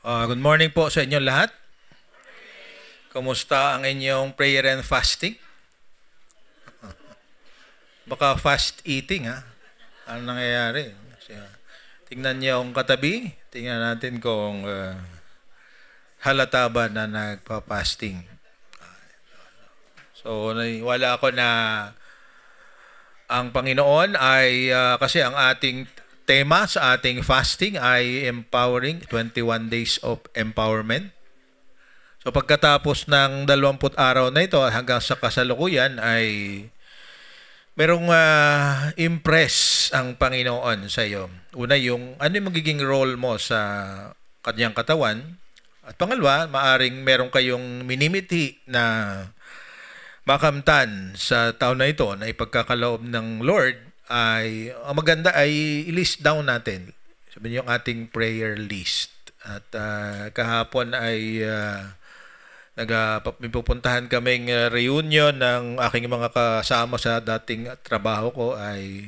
Good morning po sa inyo lahat. Kumusta ang inyong prayer and fasting? Baka fast eating ha? Ano nangyayari? Tingnan niyo ang katabi. Tingnan natin kung halata ba na nagpa-fasting. So, wala ako na ang Panginoon ay kasi ang ating tema sa ating fasting ay empowering 21 days of empowerment. So pagkatapos ng 20 araw na ito hanggang sa kasalukuyan ay merong impress ang Panginoon sa iyo. Una yung ano yung magiging role mo sa kanyang katawan. At pangalawa, maaring meron kayong minimiti na makamtan sa taon na ito na ipagkakaloob ng Lord ay ang maganda ay i-list down natin. Sabi niyo yung ating prayer list. At kahapon ay pupuntahan kaming reunion ng aking mga kasama sa dating trabaho ko ay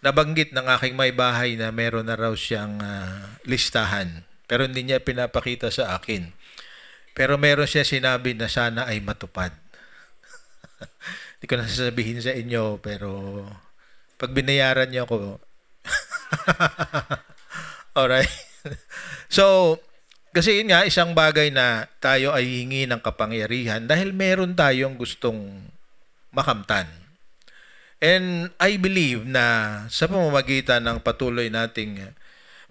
nabanggit ng aking may bahay na meron na raw siyang listahan. Pero hindi niya pinapakita sa akin. Pero meron siya sinabi na sana ay matupad. Hindi ko na sasabihin sa inyo pero pag binayaran niyo ako. Alright. So, kasi yun nga, isang bagay na tayo ay hingi ng kapangyarihan dahil meron tayong gustong makamtan. And I believe na sa pamamagitan ng patuloy nating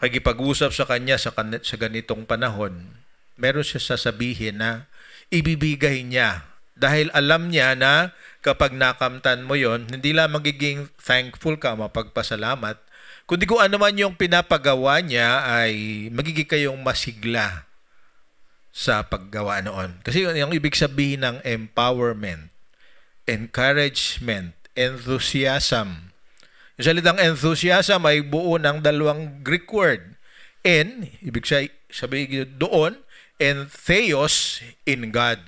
pag-ipag-usap sa Kanya sa ganitong panahon, meron siya sasabihin na ibibigay niya. Dahil alam niya na kapag nakamtan mo yon, hindi lang magiging thankful ka, mapagpasalamat, kundi kung ano man yung pinapagawa niya ay magiging kayong masigla sa paggawa noon. Kasi yung ibig sabihin ng empowerment, encouragement, enthusiasm. Yung salitang enthusiasm ay buo ng dalawang Greek word. En, ibig sabihin doon, and theos in God.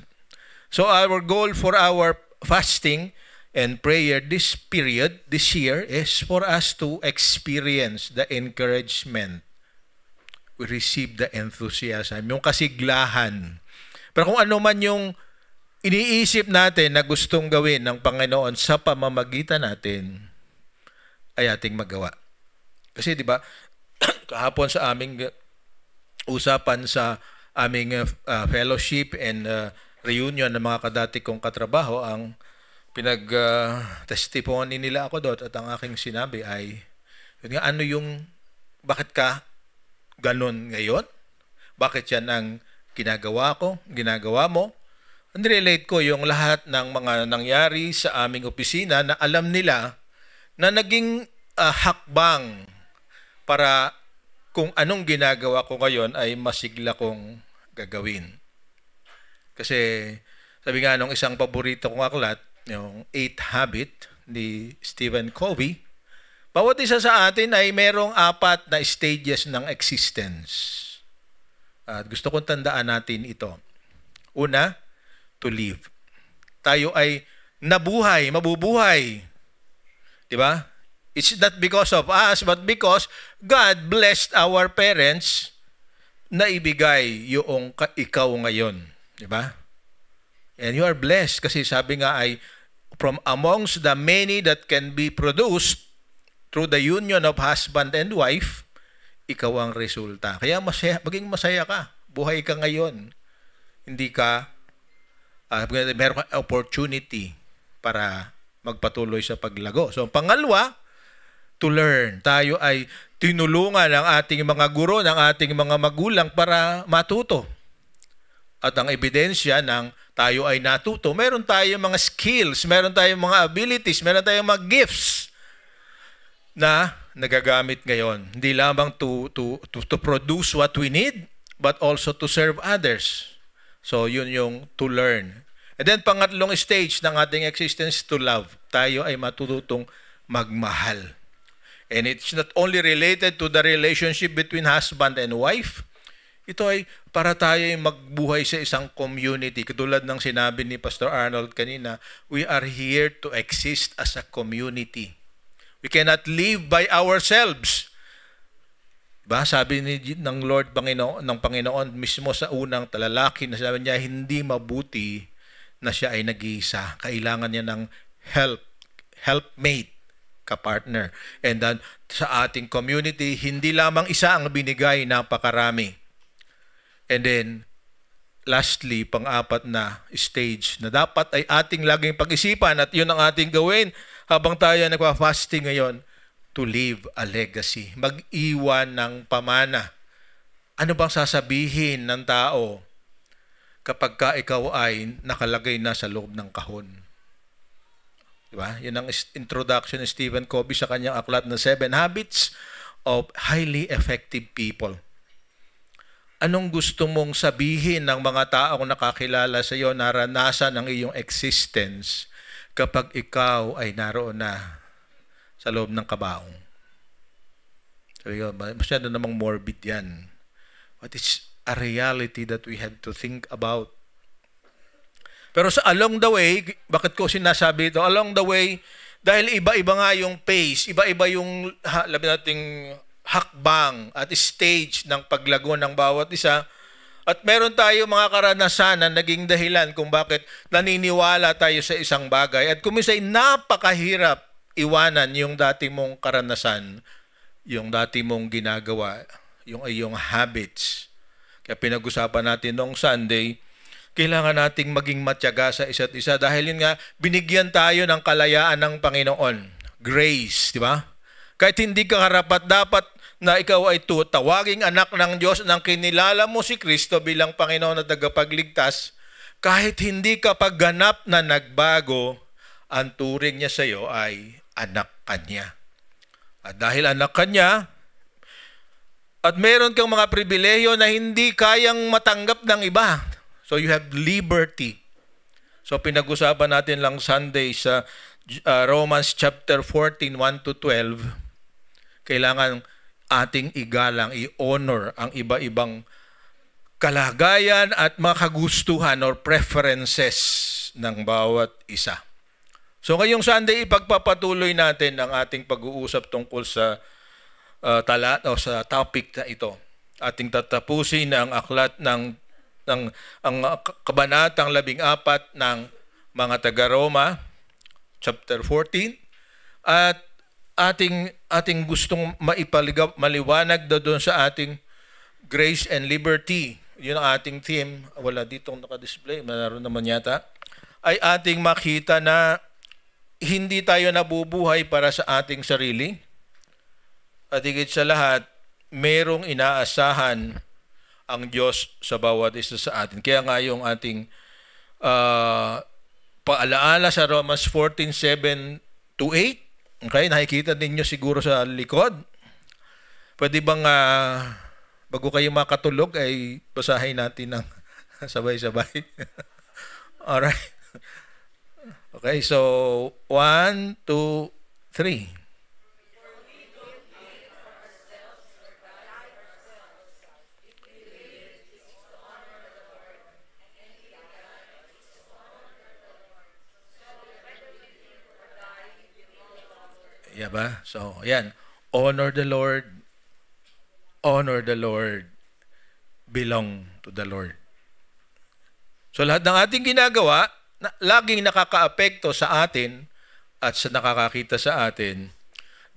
So our goal for our fasting and prayer this year, is for us to experience the encouragement. We receive the enthusiasm, yung kasiglahan. Pero kung ano man yung iniisip natin na gustong gawin ng Panginoon sa pamamagitan natin, ay ating magawa. Kasi di ba, kahapon sa aming usapan sa aming fellowship and reunion ng mga kadati kong katrabaho, ang pinag-testimony nila ako doon at ang aking sinabi ay, yun nga, ano yung, bakit ka ganun ngayon? Bakit yan ang ginagawa mo? And relate ko yung lahat ng mga nangyari sa aming opisina na alam nila na naging hakbang para kung anong ginagawa ko ngayon ay masigla kong gagawin. Kasi sabi nga nung isang paborito kong aklat, yung 8 Habit ni Stephen Covey, bawat isa sa atin ay merong 4 na stages ng existence. At gusto kong tandaan natin ito. Una, to live. Tayo ay mabubuhay. Diba? It's not because of us, but because God blessed our parents na ibigay yung ikaw ngayon. Diba? And you are blessed kasi sabi nga ay from amongst the many that can be produced through the union of husband and wife, ikaw ang resulta. Kaya maging masaya ka. Buhay ka ngayon. Hindi ka, meron ka opportunity para magpatuloy sa paglago. So, pangalawa, to learn. Tayo ay tinulungan ng ating mga guro, ng ating mga magulang para matuto. At ang ebidensya ng tayo ay natuto, meron tayong mga skills, meron tayong mga abilities, meron tayong mga gifts na nagagamit ngayon. Hindi lamang to produce what we need, but also to serve others. So, yun yung to learn. And then, pangatlong stage ng ating existence, to love. Tayo ay matututong magmahal. And it's not only related to the relationship between husband and wife, ito ay para tayo ay magbuhay sa isang community. Katulad ng sinabi ni Pastor Arnold kanina, we are here to exist as a community. We cannot live by ourselves. Diba? Sabi ng Lord Panginoon, ng Panginoon mismo sa unang talalaki na sabi niya, hindi mabuti na siya ay nag-iisa. Kailangan niya ng helpmate, kapartner. And then, sa ating community, hindi lamang isa ang binigay, napakarami. And then, lastly, pang-apat na stage na dapat ay ating laging pag-isipan at yun ang ating gawin habang tayo nagpa-fasting ngayon, to leave a legacy. Mag-iwan ng pamana. Ano bang sasabihin ng tao kapag ka ikaw ay nakalagay na sa loob ng kahon? Diba? Yun ang introduction ni Stephen Covey sa kanyang aklat na 7 Habits of Highly Effective People. Anong gusto mong sabihin ng mga taong nakakilala sa iyo, naranasan ang iyong existence kapag ikaw ay naroon na sa loob ng kabaong? So yun, masyado namang morbid yan. But it's a reality that we have to think about. Pero sa along the way, bakit ko sinasabi ito? Along the way, dahil iba-iba nga yung pace, iba-iba yung labi nating hakbang at stage ng paglago ng bawat isa. At meron tayo mga karanasan na naging dahilan kung bakit naniniwala tayo sa isang bagay. At kumisay napakahirap iwanan yung dati mong karanasan, yung dati mong ginagawa, yung iyong habits. Kaya pinag-usapan natin noong Sunday, kailangan nating maging matyaga sa isa't isa dahil yun nga, binigyan tayo ng kalayaan ng Panginoon. Grace, di ba? Kahit hindi ka karapat-dapat na ikaw ay tawaging anak ng Diyos nang kinilala mo si Kristo bilang Panginoon at tagapagligtas, kahit hindi ka pagganap na nagbago, ang turing niya sa iyo ay anak ka niya. At dahil anak ka niya, at meron kang mga pribilehiyo na hindi kayang matanggap ng iba. So you have liberty. So pinag-usapan natin lang Sunday sa Romans chapter 14, 1-12. Kailangan ating igalang, i-honor ang iba-ibang kalagayan at mga kagustuhan or preferences ng bawat isa. So ngayong Sunday, ipagpapatuloy natin ang ating pag-uusap tungkol sa sa topic na ito. Ating tatapusin ang aklat ng ang kabanatang 14 ng mga taga-Roma, chapter 14, at ating gustong maliwanag doon sa ating grace and liberty. Yun ang ating theme. Wala ditong naka-display, meron naman yata. Ay ating makita na hindi tayo nabubuhay para sa ating sarili. At higit sa lahat, merong inaasahan ang Diyos sa bawat isa sa atin. Kaya nga yung ating paalaala sa Romans 14:7-8, okay, nakikita ninyo siguro sa likod. Pwede bang bago kayo makatulog ay basahin natin ng sabay-sabay? Alright. Okay, so 1, 2, 3. Yeah ba? So, yan. Honor the Lord. Honor the Lord. Belong to the Lord. So, lahat ng ating ginagawa, laging nakakaapekto sa atin at sa nakakakita sa atin,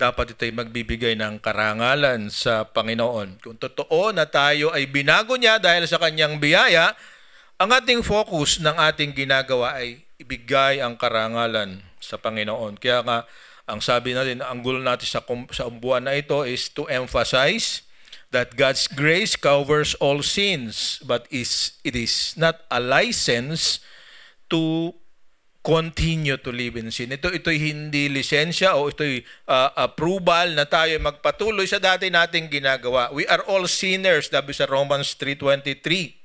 dapat ito'y magbibigay ng karangalan sa Panginoon. Kung totoo na tayo ay binago niya dahil sa kanyang biyaya, ang ating focus ng ating ginagawa ay ibigay ang karangalan sa Panginoon. Kaya nga, ang sabi natin, ang goal natin sa buwan na ito is to emphasize that God's grace covers all sins, but it is not a license to continue to live in sin. Ito'y hindi lisensya o ito'y approval na tayo magpatuloy sa dati nating ginagawa. We are all sinners, sabi sa Romans 3:23.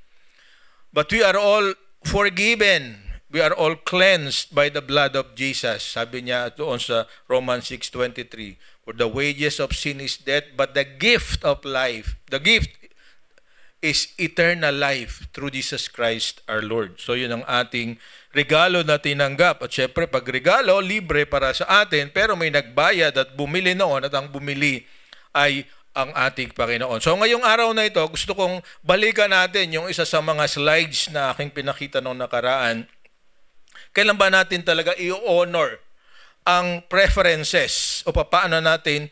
But we are all forgiven. We are all cleansed by the blood of Jesus. Sabi niya doon sa Romans 6:23, for the wages of sin is death, but the gift of life, the gift is eternal life through Jesus Christ our Lord. So yun ang ating regalo na tinanggap. At syempre, pag regalo, libre para sa atin, pero may nagbayad at bumili noon at ang bumili ay ang ating Panginoon. So ngayong araw na ito, gusto kong balikan natin yung isa sa mga slides na aking pinakita nung nakaraan. Kailan ba natin talaga i-honor ang preferences o paano natin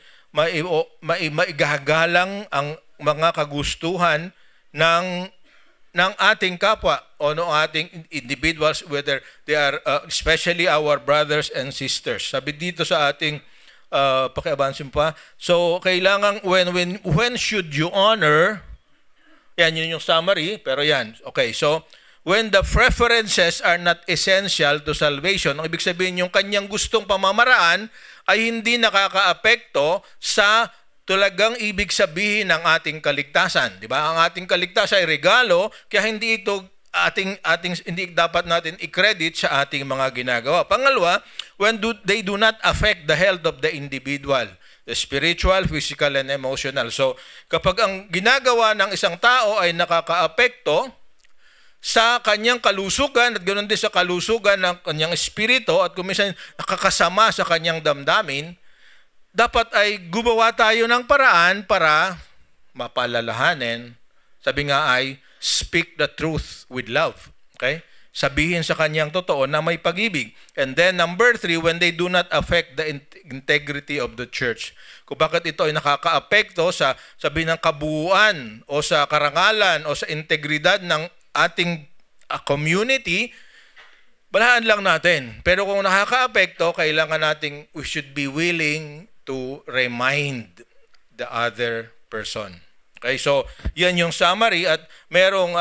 maigagalang ang mga kagustuhan ng ating kapwa o ng ating individuals, whether they are especially our brothers and sisters. Sabi dito sa ating pakiabansin pa. So, kailangan, when should you honor? Yan, yun yung summary. Pero yan, okay. So, when the preferences are not essential to salvation, ang ibig sabihin yung kanyang gustong pamamaraan ay hindi nakakaapekto sa talagang ibig sabihin ng ating kaligtasan. Di ba? Ang ating kaligtasan ay regalo, kaya hindi ito hindi dapat natin i-credit sa ating mga ginagawa. Pangalawa, when they do not affect the health of the individual, the spiritual, physical, and emotional. So, kapag ang ginagawa ng isang tao ay nakakaapekto sa kanyang kalusugan at ganoon din sa kalusugan ng kanyang espiritu at kung minsan nakakasama sa kanyang damdamin, dapat ay gumawa tayo ng paraan para mapalalahanin. Sabi nga ay, speak the truth with love. Okay? Sabihin sa kanyang totoo na may pag-ibig. And then number 3, when they do not affect the integrity of the church. Kung bakit ito ay nakakaapekto sa sabihin ng kabuuan o sa karangalan o sa integridad ng ating community, balaan lang natin. Pero kung nakakaapekto, kailangan nating we should be willing to remind the other person. Okay, so yan yung summary at merong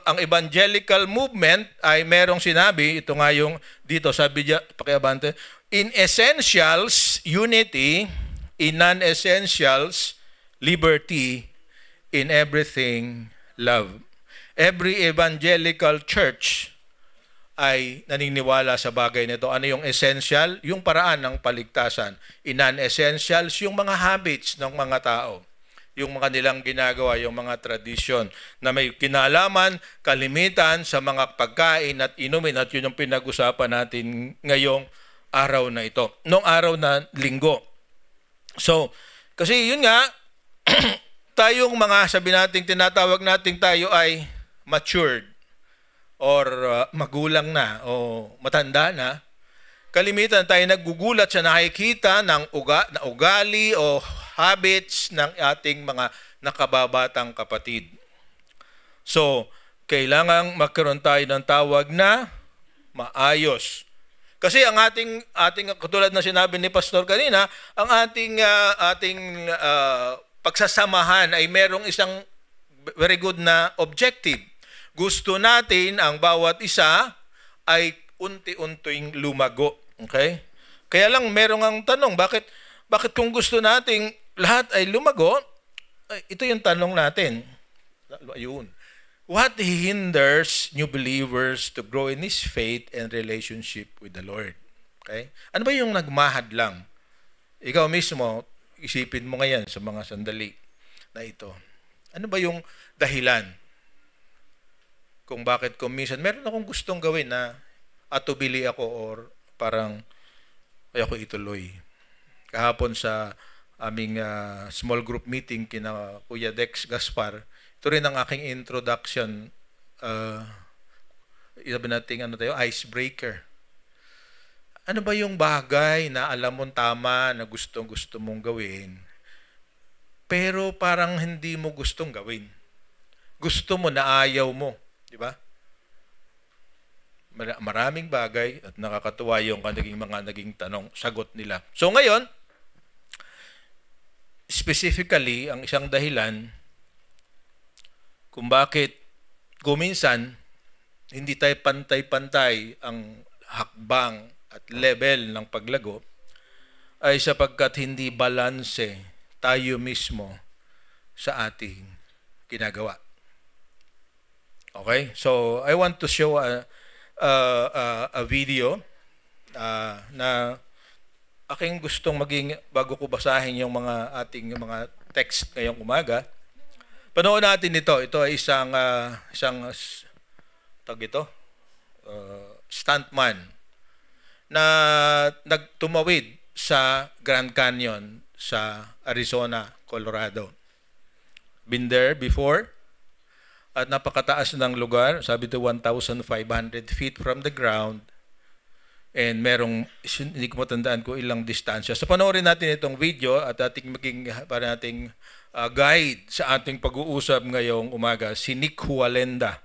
ang evangelical movement ay merong sinabi, ito nga yung dito sabi niya, pakiabante, in essentials, unity, in non-essentials, liberty, in everything, love. Every evangelical church ay naniniwala sa bagay nito. Ano yung essential? Yung paraan ng paligtasan. In non-essentials, yung mga habits ng mga tao. Yung mga nilang ginagawa, yung mga tradisyon na may kinalaman, kalimitan sa mga pagkain at inumin at yun yung pinag-usapan natin ngayong araw na ito. Noong araw na linggo. So, kasi yun nga, tayong mga sabi natin, tinatawag natin tayo ay matured or magulang na o matanda na. Kalimitan tayo naggugulat sa nakikita ng ugali o habits ng ating mga nakababatang kapatid. So, kailangang magkaroon tayo ng tawag na maayos. Kasi ang ating katulad na sinabi ni Pastor kanina, ang ating pagsasamahan ay merong isang very good na objective. Gusto natin ang bawat isa ay unti-unting lumago. Okay? Kaya lang merong ang tanong, bakit kung gusto nating lahat ay lumago, ito yung tanong natin. Ayun. What hinders new believers to grow in his faith and relationship with the Lord? Okay? Ano ba yung nagmahad lang? Ikaw mismo, isipin mo ngayon sa mga sandali na ito. Ano ba yung dahilan? Kung bakit kung minsan, meron akong gustong gawin na atubili ako or parang ayoko ituloy. Kahapon sa aming small group meeting kina Kuya Dex Gaspar, ito rin ang aking introduction, sabi natin icebreaker. Ano ba yung bagay na alam mong tama na gusto mong gawin, pero parang hindi mo gustong gawin? Gusto mo na ayaw mo, di ba? Maraming bagay at nakakatuwa yung naging tanong, sagot nila. So ngayon, specifically, ang isang dahilan kung bakit minsan hindi tayo pantay-pantay ang hakbang at level ng paglago ay sapagkat hindi balanse tayo mismo sa ating ginagawa. Okay? So, I want to show a video na aking gustong maging bago ko basahin yung ating mga text ngayong umaga. Panoorin natin ito. Ito ay isang stuntman na nagtumawid sa Grand Canyon sa Arizona, Colorado. Been there before. At napakataas ng lugar, sabi to 1,500 feet from the ground. And merong, hindi ko matandaan ko ilang distansya. So panoorin natin itong video at ating maging para nating guide sa ating pag-uusap ngayong umaga, si Nick Hualenda.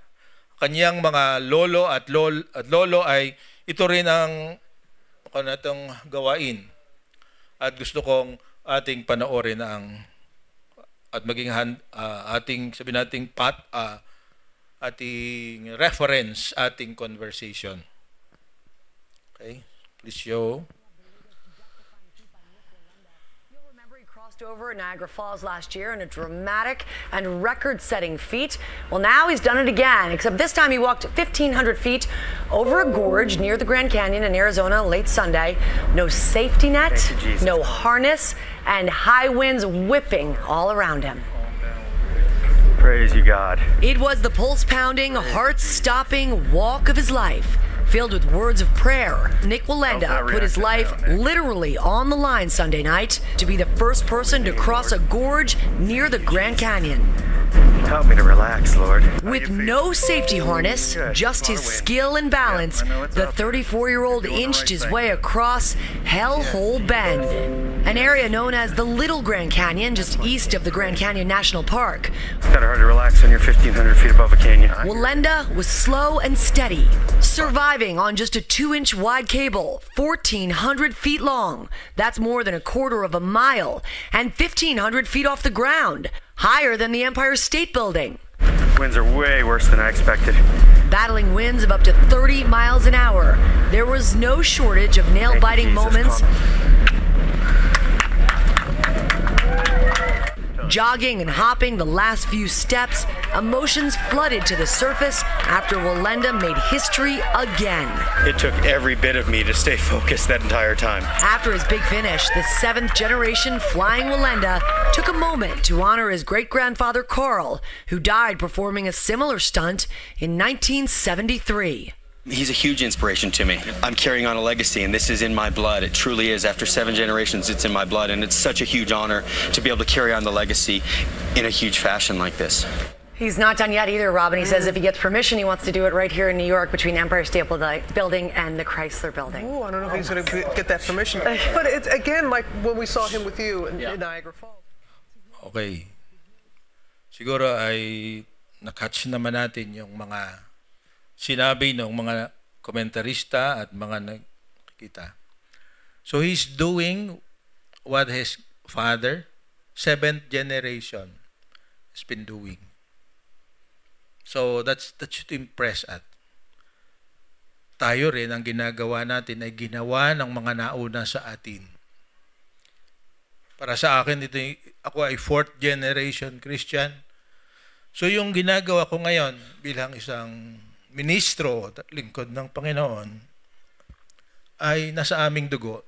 Kanyang mga lolo at lolo ay ito rin ang kanatong gawain. At gusto kong ating panoorin ang at maging ating sabi nating ating reference, ating conversation. Okay, please show. You'll remember he crossed over at Niagara Falls last year in a dramatic and record-setting feat. Well, now he's done it again, except this time he walked 1,500 feet over a gorge near the Grand Canyon in Arizona late Sunday. No safety net, no harness, and high winds whipping all around him. Praise you, God. It was the pulse-pounding, heart-stopping walk of his life. Filled with words of prayer, Nick Hualenda put his life literally on the line Sunday night to be the first person to cross a gorge near the Grand Canyon. Help me to relax, Lord. With no safety harness, just his skill and balance, the 34-year-old inched his way across Hellhole Bend, an area known as the Little Grand Canyon, just east of the Grand Canyon National Park. It's kind of hard to relax when you're 1,500 feet above a canyon. Hualenda was slow and steady, surviving on just a 2-inch wide cable, 1,400 feet long. That's more than a quarter of a mile, and 1,500 feet off the ground, higher than the Empire State Building. Winds are way worse than I expected. Battling winds of up to 30 miles an hour, there was no shortage of nail-biting moments. Jogging and hopping the last few steps, emotions flooded to the surface after Hualenda made history again. It took every bit of me to stay focused that entire time. After his big finish, the 7th-generation flying Hualenda took a moment to honor his great-grandfather Carl, who died performing a similar stunt in 1973. He's a huge inspiration to me. I'm carrying on a legacy, and this is in my blood. It truly is. After 7 generations, it's in my blood, and it's such a huge honor to be able to carry on the legacy in a huge fashion like this. He's not done yet either, Robin. He says if he gets permission, he wants to do it right here in New York between Empire State Building and the Chrysler Building. Oh, I don't know if he's going to get that permission. But it's, again, like when we saw him with you in Niagara Falls. Okay. Siguro ay nakatch naman natin yung mga sinabi ng mga komentarista at mga nakikita. So he's doing what his father, 7th generation, has been doing. So that should impress us. Tayo rin, ang ginagawa natin ay ginawa ng mga nauna sa atin. Para sa akin, ako ay 4th generation Christian. So yung ginagawa ko ngayon bilang isang ministro at lingkod ng Panginoon ay nasa aming dugo.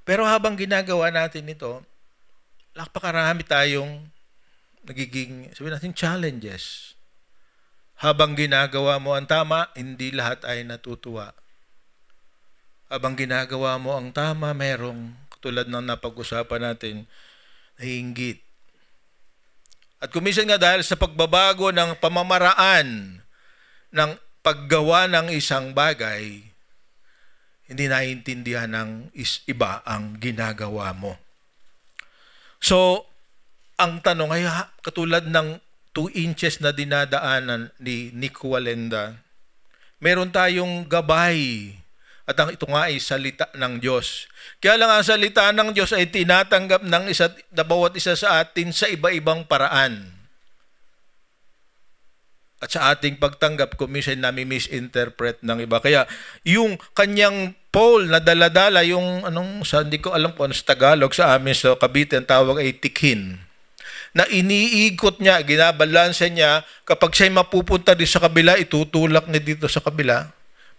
Pero habang ginagawa natin ito, napakarami tayong nagiging, sabihin natin, challenges. Habang ginagawa mo ang tama, hindi lahat ay natutuwa. Habang ginagawa mo ang tama, merong, katulad ng napag-usapan natin, nahinggit. At kuminsan nga dahil sa pagbabago ng pamamaraan ng paggawa ng isang bagay, hindi naiintindihan ng iba ang ginagawa mo. So, ang tanong ay katulad ng 2 inches na dinadaanan ni Nick Hualenda, meron tayong gabay. At ito nga ay salita ng Diyos. Kaya lang ang salita ng Diyos ay tinatanggap ng bawat isa sa atin sa iba-ibang paraan. At sa ating pagtanggap, kuminsan namin misinterpret ng iba. Kaya yung kanyang pole na daladala, yung hindi ko alam kung ano sa Tagalog, sa amin sa Cavite, ang tawag ay tikhin. Na iniikot niya, ginabalanse niya, kapag siya'y mapupunta din sa kabila, itutulak niya dito sa kabila.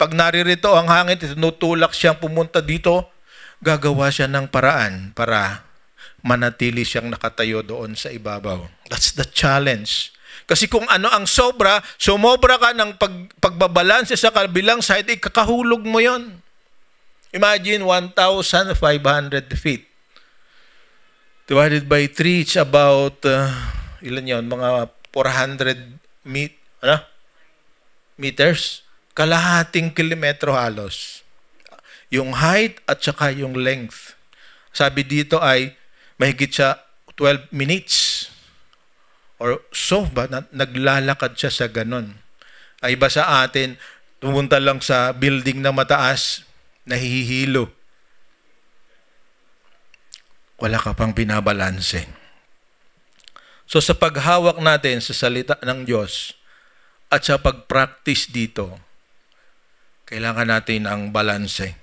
Pag naririto ang hangin, tinutulak siyang pumunta dito, gagawa siya ng paraan para manatili siyang nakatayo doon sa ibabaw. That's the challenge. Kasi kung ano ang sobra, sumobra ka ng pagbabalanse sa kabilang side, ikakahulog mo yon. Imagine 1,500 feet. Divided by 3, it's about, ilan yun? Mga 400 meters. Kalahating kilometro halos. Yung height at saka yung length. Sabi dito ay mahigit siya 12 minutes. Or so ba? Naglalakad siya sa ganon. Ay iba sa atin, pumunta lang sa building na mataas, nahihilo. Wala ka pang binabalanse. So sa paghawak natin sa salita ng Diyos at sa pag-practice dito, kailangan natin ang balanse.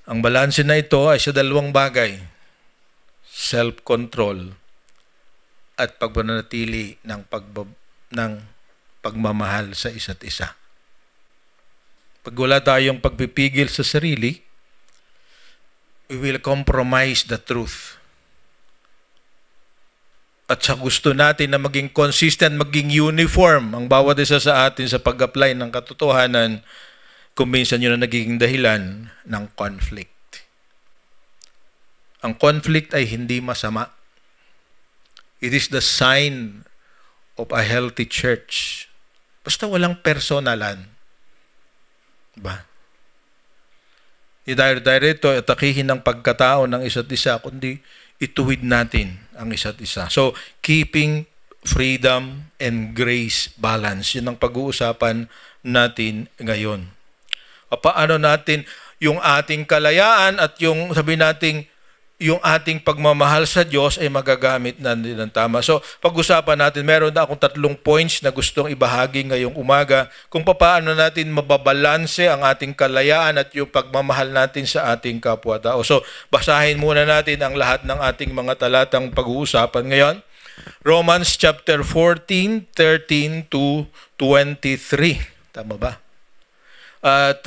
Ang balanse na ito ay sa dalawang bagay. Self-control at pagpananatili ng pagmamahal sa isa't isa. Pag wala tayong pagpipigil sa sarili, we will compromise the truth. At sa gusto natin na maging consistent, maging uniform ang bawat isa sa atin sa pag-apply ng katotohanan, kung minsan yun na nagiging dahilan ng conflict. Ang conflict ay hindi masama. It is the sign of a healthy church. Basta walang personalan. Diba? Hindi ito atakihin ng pagkatao ng isa't isa, kundi ituwid natin ang isa't isa. So, keeping freedom and grace balance. Yun ang pag-uusapan natin ngayon. Paano natin yung ating kalayaan at yung sabi nating yung ating pagmamahal sa Diyos ay magagamit natin ng tama. So, pag-usapan natin, meron na akong 3 points na gustong ibahagi ngayong umaga kung paano natin mababalanse ang ating kalayaan at yung pagmamahal natin sa ating kapwa-tao. So, basahin muna natin ang lahat ng ating mga talatang pag-uusapan ngayon. Romans chapter 14, 13 to 23. Tama ba? At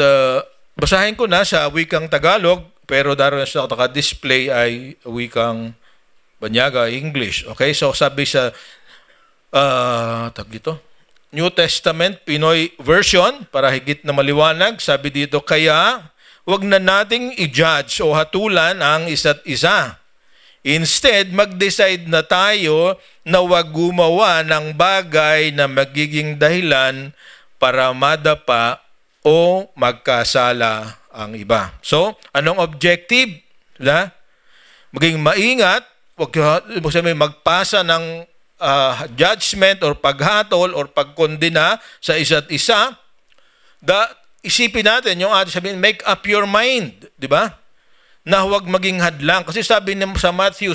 basahin ko na sa wikang Tagalog, pero daron sa naka-display ay wikang Banyaga, English. Okay? So sabi sa New Testament, Pinoy version, para higit na maliwanag, sabi dito, kaya wag na nating i-judge o hatulan ang isa't isa. Instead, mag-decide na tayo na wag gumawa ng bagay na magiging dahilan para madapa o magkasala ang iba. So, anong objective? Maging maingat, wag magpasa ng judgment or paghatol or pagkondena sa isa't isa. Isipin natin yung ating sabihin, make up your mind, di ba? Na huwag maging hadlang. Kasi sabi sa Matthew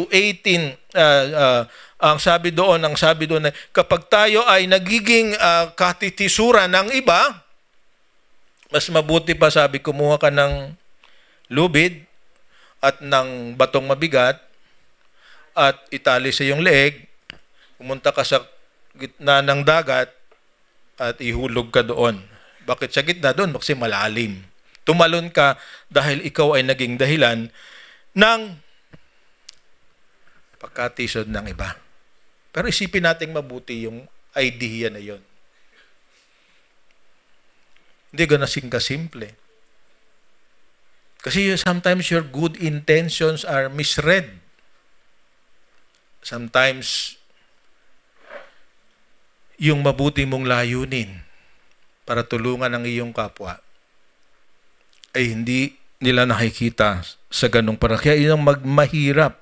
18, ang sabi doon na kapag tayo ay nagiging katitisura ng iba, mas mabuti pa, sabi, kumuha ka ng lubid at ng batong mabigat at itali sa iyong leeg, pumunta ka sa gitna ng dagat at ihulog ka doon. Bakit sa gitna doon? Kasi malalim. Tumalon ka dahil ikaw ay naging dahilan ng pagkatisod ng iba. Pero isipin natin mabuti yung idea na yon. Hindi ganasing kasimple. Kasi sometimes your good intentions are misread. Sometimes, yung mabuti mong layunin para tulungan ang iyong kapwa ay hindi nila nakikita sa ganong parang. Kaya yun ang mahirap.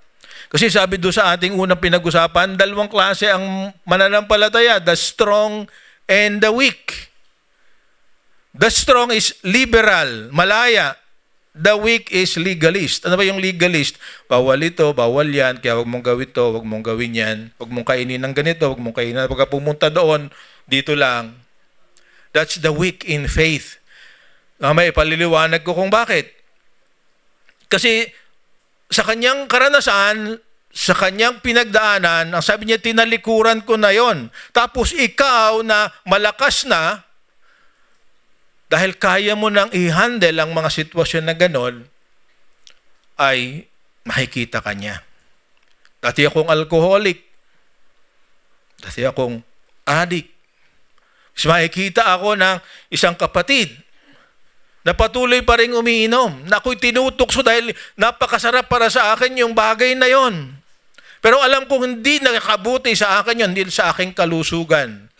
Kasi sabi doon sa ating unang pinag-usapan, 2 klase ang mananampalataya, the strong and the weak. The strong is liberal, malaya. The weak is legalist. Ano ba yung legalist? Bawal ito, bawal yan, kaya huwag mong gawin ito, huwag mong gawin yan, huwag mong kainin ng ganito, huwag mong kainin. Pagka pumunta doon, dito lang. That's the weak in faith. May paliliwanag ko kung bakit. Kasi sa kanyang karanasan, sa kanyang pinagdaanan, ang sabi niya, tinalikuran ko na yon. Tapos ikaw na malakas na, dahil kaya mo nang i-handle ang mga sitwasyon na ganon, ay makikita ka niya. Dati akong alcoholic. Dati akong addict. Makikita ako ng isang kapatid na patuloy pa rin umiinom, na ako'y tinutukso dahil napakasarap para sa akin yung bagay na yon. Pero alam kong hindi nakakabuti sa akin yun, hindi sa aking kalusugan,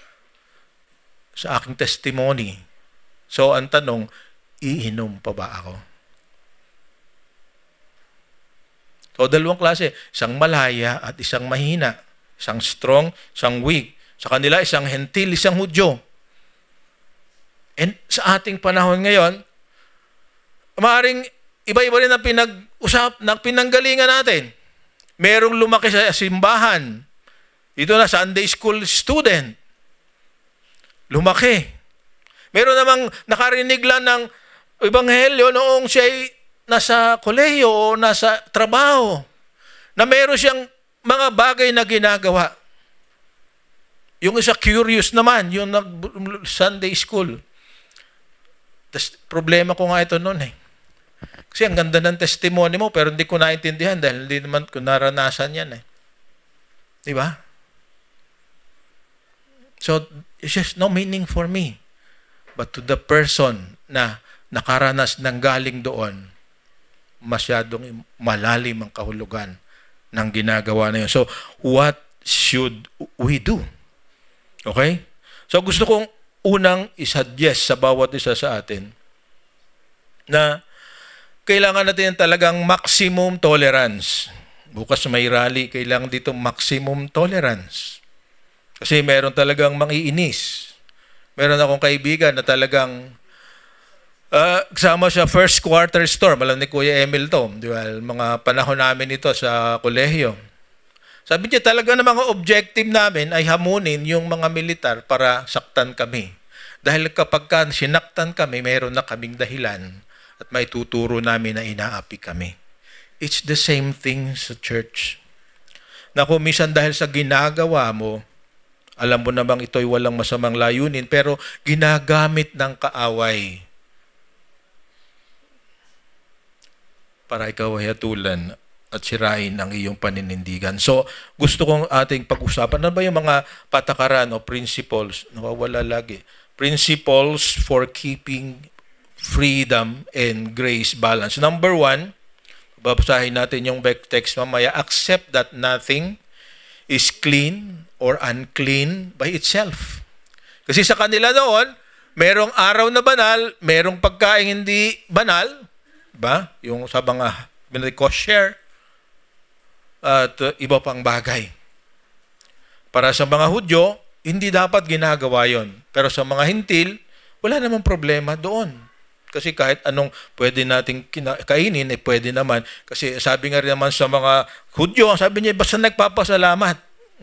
sa aking testimony. So, ang tanong, iinom pa ba ako? So, dalawang klase, isang malaya at isang mahina, isang strong, isang weak. Sa kanila, isang hentil, isang Hudyo. And sa ating panahon ngayon, maaaring iba-iba rin ang pinanggalingan natin. Merong lumaki sa simbahan. Ito na, Sunday school student. Lumaki. Meron namang nakarinig lang ng ebanghelyo noong siya'y nasa kolehiyo o nasa trabaho, na meron siyang mga bagay na ginagawa. Yung isa curious naman, yung Sunday school. Tas, problema ko nga ito noon eh. Kasi ang ganda ng testimony mo, pero hindi ko naintindihan dahil hindi naman ko naranasan yan eh. Di ba? So, it's just no meaning for me. But to the person na nakaranas ng galing doon, masyadong malalim ang kahulugan ng ginagawa na yun. So, what should we do? Okay? So, gusto kong unang isuggest sa bawat isa sa atin na kailangan natin talagang maximum tolerance. Bukas may rally, kailangan dito maximum tolerance. Kasi meron talagang mangiinis. Meron akong kaibigan na talagang kasama sa first quarter storm. Alam ni Kuya Emil to. Di ba? Mga panahon namin ito sa kolehiyo. Sabi niya talaga na mga objective namin ay hamunin yung mga militar para saktan kami. Dahil kapag sinaktan kami, mayroon na kaming dahilan at may tuturo namin na inaapi kami. It's the same thing sa church. Na kung minsan dahil sa ginagawa mo, alam mo namang ito'y walang masamang layunin, pero ginagamit ng kaaway para ikaw ay hatulan at sirain ang iyong paninindigan. So, gusto kong ating pag-usapan. Ano ba yung mga patakaran o principles? Nawawala lagi. Principles for keeping freedom and grace balance. Number 1, babasahin natin yung back text mamaya, accept that nothing is clean or unclean by itself. Kasi sa kanila doon, merong araw na banal, merong pagkain hindi banal, ba? Yung sa mga kosher at iba pang bagay. Para sa mga Hudyo, hindi dapat ginagawa yon. Pero sa mga hintil, wala namang problema doon. Kasi kahit anong pwede nating kainin, pwede naman. Kasi sabi nga rin naman sa mga Hudyo, sabi niya, basta nagpapasalamat.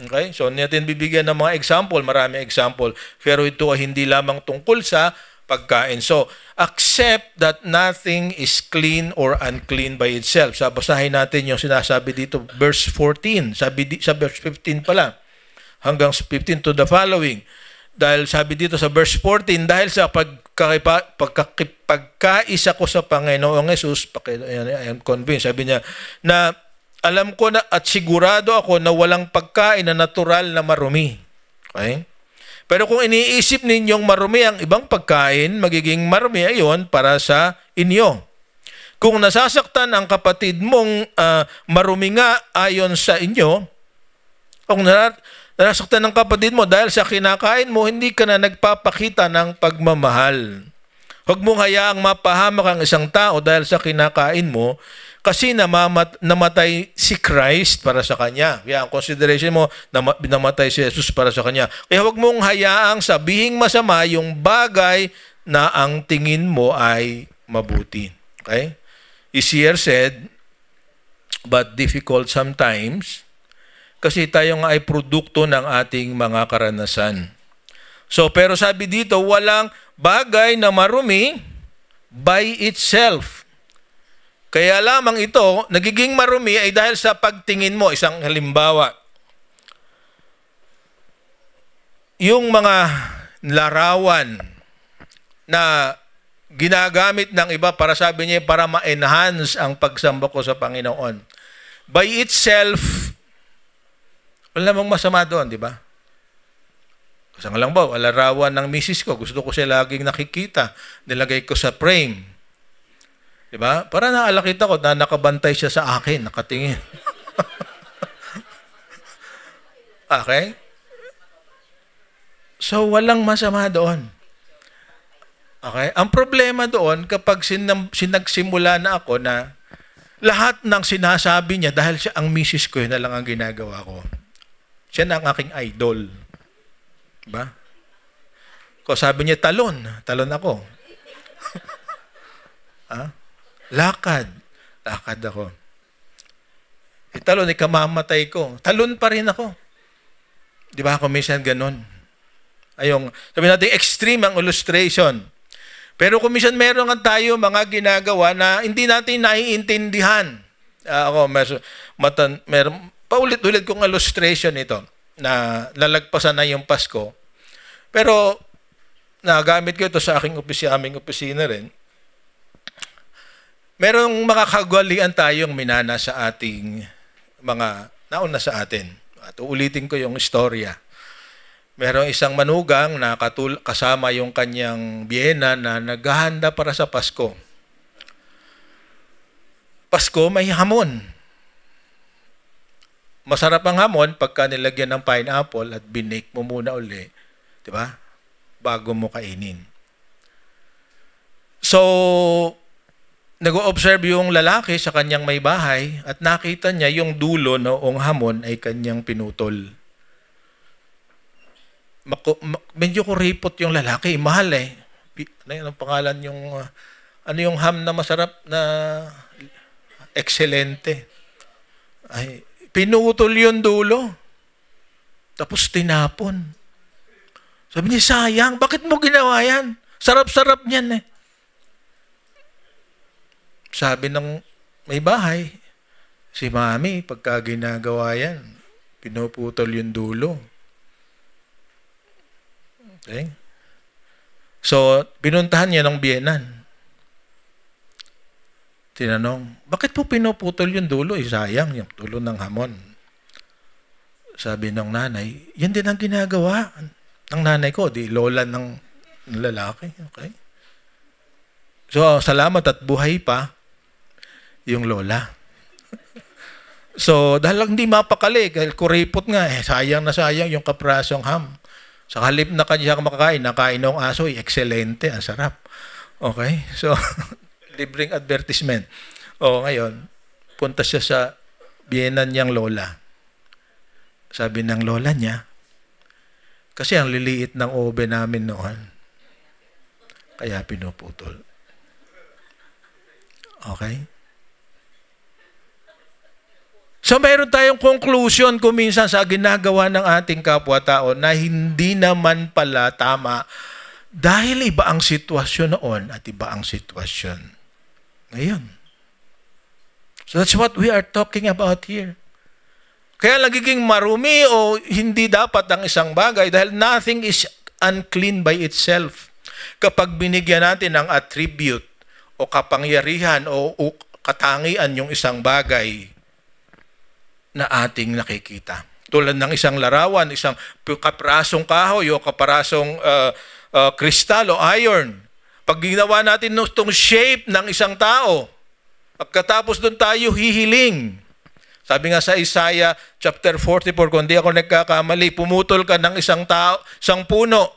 Okay? So, natin bibigyan ng mga example, marami example. Pero ito ay hindi lamang tungkol sa pagkain. So, accept that nothing is clean or unclean by itself. So, basahin natin yung sinasabi dito, verse 14. Sa verse 15 pala. Hanggang 15 to the following. Dahil sabi dito sa verse 14, dahil sa pagkaisa ko sa Panginoong Jesus, I am convinced, sabi niya, na alam ko na at sigurado ako na walang pagkain na natural na marumi. Okay? Pero kung iniisip ninyong marumi ang ibang pagkain, magiging marumi ayon para sa inyo. Kung nasasaktan ang kapatid mong marumi nga ayon sa inyo, kung nasasaktan ng kapatid mo dahil sa kinakain mo, hindi ka na nagpapakita ng pagmamahal. Huwag mong hayaang mapahamak ang isang tao dahil sa kinakain mo, kasi namatay si Christ para sa kanya. Kaya ang consideration mo, namatay si Jesus para sa kanya. Kaya huwag mong hayaang sabihing masama yung bagay na ang tingin mo ay mabuti. Okay? Easier said, but difficult sometimes, kasi tayo nga ay produkto ng ating mga karanasan. So, pero sabi dito, walang bagay na marumi by itself. Kaya lamang ito, nagiging marumi ay dahil sa pagtingin mo. Isang halimbawa, yung mga larawan na ginagamit ng iba para sabi niya, para ma-enhance ang pagsamba ko sa Panginoon. By itself, wala namang masama doon, di ba? Kasi nga lang ba, larawan ng misis ko, gusto ko siya laging nakikita, nilagay ko sa frame. Diba? Para naalakita ko na nakabantay siya sa akin, nakatingin. Okay? So, walang masama doon. Okay? Ang problema doon, kapag sinagsimula na ako na lahat ng sinasabi niya, dahil siya ang misis ko, yun na lang ang ginagawa ko. Siya na ang aking idol. Diba? Kung sabi niya, talon ako. Lakad ako. Talon, ikamamatay ko. Talon pa rin ako. Di ba? Kung minsan ganun. Ayong, sabi natin, extreme ang illustration. Pero kung minsan meron tayo mga ginagawa na hindi natin naiintindihan. Meron paulit-ulit kong illustration ito na lalagpasan na yung Pasko. Pero nagamit ko ito sa aming opisina rin. Merong mga kagwalian tayong minana sa ating mga nauna sa atin. At uulitin ko yung istorya. Merong isang manugang na kasama yung kanyang biyena na naghahanda para sa Pasko. Pasko may hamon. Masarap ang hamon pagka nilagyan ng pineapple at binake mo muna uli. Diba? Bago mo kainin. So, nag-o-observe yung lalaki sa kanyang may bahay at nakita niya yung dulo noong hamon ay kanyang pinutol. Medyo kuripot yung lalaki. Mahal eh. Ano yung pangalan yung... ano yung ham na masarap na... Excelente. Ay, pinutol yung dulo. Tapos tinapon. Sabi niya, sayang. Bakit mo ginawa yan? Sarap-sarap niyan eh. Sabi ng may bahay, si mami, pagka ginagawa yan, pinuputol yung dulo. Okay? So, pinuntahan niya ng biyenan. Tinanong, bakit po pinuputol yung dulo? Sayang yung dulo ng hamon. Sabi ng nanay, yan din ang ginagawa ng nanay ko, di lola ng lalaki. Okay? So, salamat at buhay pa yung lola. So, dahil lang hindi mapakali, dahil kuripot nga, sayang na sayang yung kaprasong ham. Sa halip na kanya makakain, nakain ng aso, excelente, ang sarap. Okay? So, libreng advertisement. O, ngayon, punta siya sa biyenan niyang lola. Sabi ng lola niya, kasi ang liliit ng oven namin noon, kaya pinuputol. Okay? So, mayroon tayong conclusion kung minsan sa ginagawa ng ating kapwa-tao na hindi naman pala tama dahil iba ang sitwasyon noon at iba ang sitwasyon ngayon. So, that's what we are talking about here. Kaya nagiging marumi o hindi dapat ang isang bagay dahil nothing is unclean by itself. Kapag binigyan natin ng attribute o kapangyarihan o katangian yung isang bagay na ating nakikita. Tulad ng isang larawan, isang kaprasong kahoy o kaprasong kristal o iron. Pag ginawa natin itong shape ng isang tao, pagkatapos doon tayo hihiling. Sabi nga sa Isaiah chapter 44, kung di ako nagkakamali, pumutol ka ng isang tao, isang puno.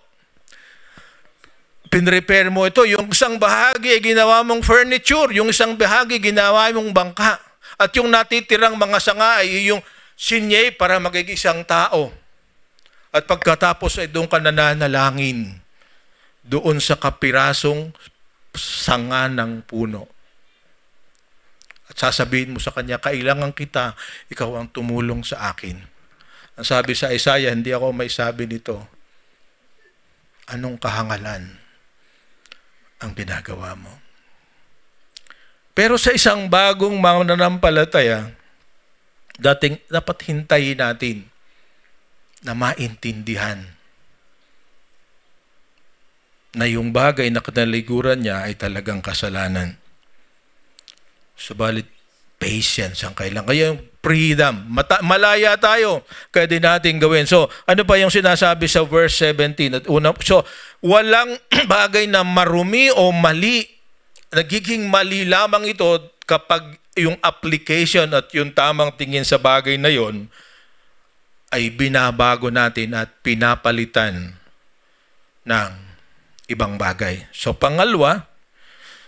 Pinrepair mo ito. Yung isang bahagi ay ginawa mong furniture. Yung isang bahagi ginawa mong bangka. At yung natitirang mga sanga ay yung sinye para magiging isang tao. At pagkatapos ay doon ka nananalangin. Doon sa kapirasong sanga ng puno. At sasabihin mo sa kanya, kailangan kita, ikaw ang tumulong sa akin. Ang sabi sa Isaiah, hindi ako may sabi nito. Anong kahangalan ang ginagawa mo? Pero sa isang bagong mananampalataya, dapat hintayin natin na maintindihan na yung bagay na kanaliguran niya ay talagang kasalanan. Subalit, patience ang kailangan. Kaya yung freedom, malaya tayo, kaya din natin gawin. So, ano pa yung sinasabi sa verse 17? So, walang bagay na marumi o mali nagiging mali lamang ito kapag yung application at yung tamang tingin sa bagay na yon ay binabago natin at pinapalitan ng ibang bagay. So pangalawa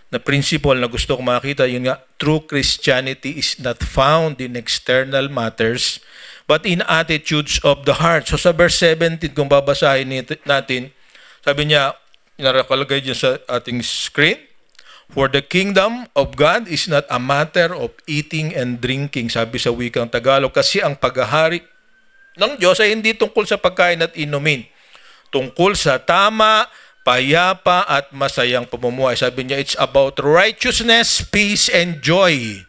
na principle na gusto kong makita, yun nga, true Christianity is not found in external matters but in attitudes of the heart. So sa verse 17, kung babasahin natin, sabi niya, inakalagay dyan sa ating screen, for the kingdom of God is not a matter of eating and drinking, sabi sa wikang Tagalog, kasi ang paghahari ng Diyos ay hindi tungkol sa pagkain at inumin, tungkol sa tama, payapa at masayang pamumuhay. Sabi niya, it's about righteousness, peace, and joy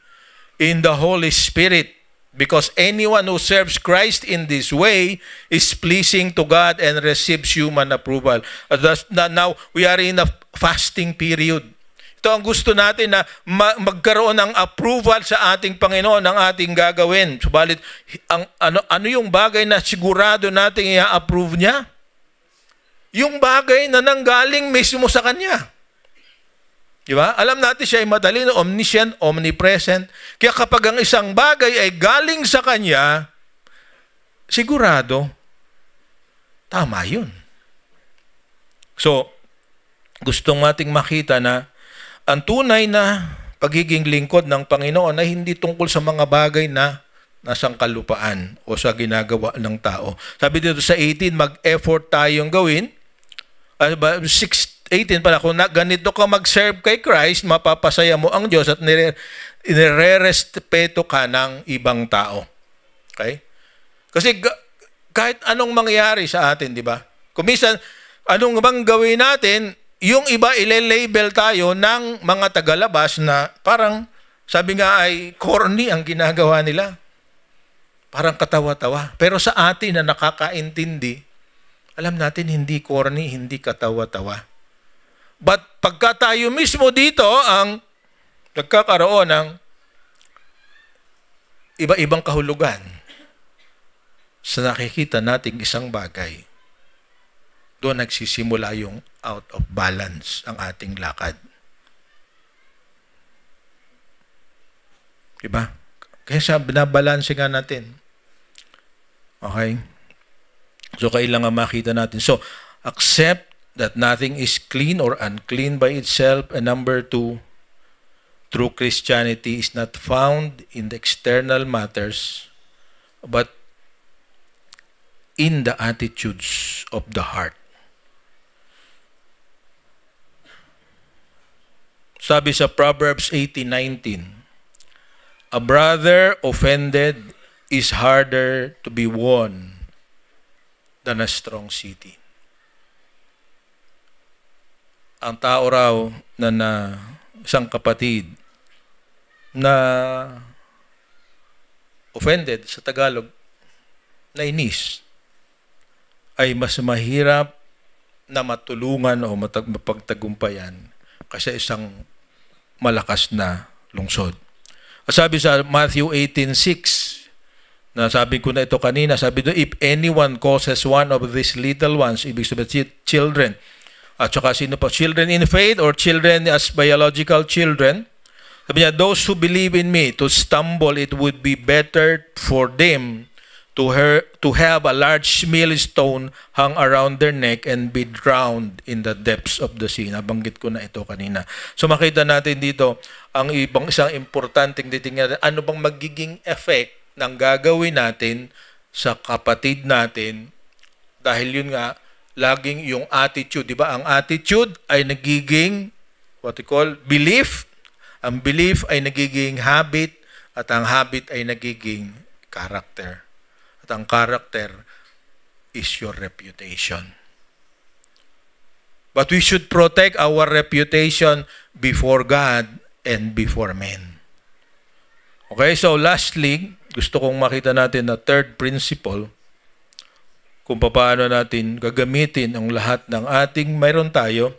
in the Holy Spirit. Because anyone who serves Christ in this way is pleasing to God and receives human approval. Now, we are in a fasting period. Ito ang gusto natin na magkaroon ng approval sa ating Panginoon ng ating gagawin. Subalit, ano yung bagay na sigurado natin i-approve niya? Yung bagay na nanggaling mismo sa Kanya. Diba? Alam natin siya ay matalino, omniscient, omnipresent. Kaya kapag ang isang bagay ay galing sa Kanya, sigurado, tama yun. So, gustong nating makita na ang tunay na pagiging lingkod ng Panginoon ay hindi tungkol sa mga bagay na nasang kalupaan o sa ginagawa ng tao. Sabi dito sa 18, mag-effort tayong gawin. 18 pala, kung ganito ka mag-serve kay Christ, mapapasaya mo ang Diyos at nire-respeto ka ng ibang tao. Okay? Kasi kahit anong mangyari sa atin, di ba? Kung minsan, anong bang gawin natin, yung iba ile-label tayo ng mga tagalabas na parang, sabi nga ay corny ang ginagawa nila. Parang katawa-tawa. Pero sa atin na nakakaintindi, alam natin hindi corny, hindi katawa-tawa. But pagka tayo mismo dito ang nagkakaroon ng iba-ibang kahulugan sa nakikita nating isang bagay, doon nagsisimula yung out of balance ang ating lakad. Diba? Kaya siya binabalanse nga natin. Okay? So, kailangan makita natin. So, accept that nothing is clean or unclean by itself. And number 2, true Christianity is not found in the external matters, but in the attitudes of the heart. Sabi sa Proverbs 18:19, a brother offended is harder to be won than a strong city. Ang tao raw na isang kapatid na offended sa Tagalog, nainis, ay mas mahirap na matulungan o mapagtagumpayan kasi isang malakas na lungsod. Sabi sa Matthew 18:6, na sabi ko na ito kanina, sabi doon, if anyone causes one of these little ones, ibig sabihin children, at saka sino pa, children in faith or children as biological children, sabi niya, those who believe in me to stumble, it would be better for them to have a large millstone hung around their neck and be drowned in the depths of the sea. Nabanggit ko na ito kanina. So makita natin dito ang isang importanteng titingnan, ano bang magiging effect ng gagawin natin sa kapatid natin, dahil yun nga, laging yung attitude, di ba? Ang attitude ay nagiging what we call belief. Ang belief ay nagiging habit, at ang habit ay nagiging character. At ang character is your reputation. But we should protect our reputation before God and before men. Okay, so lastly, gusto kong makita natin na third principle kung paano natin gagamitin ang lahat ng ating mayroon tayo.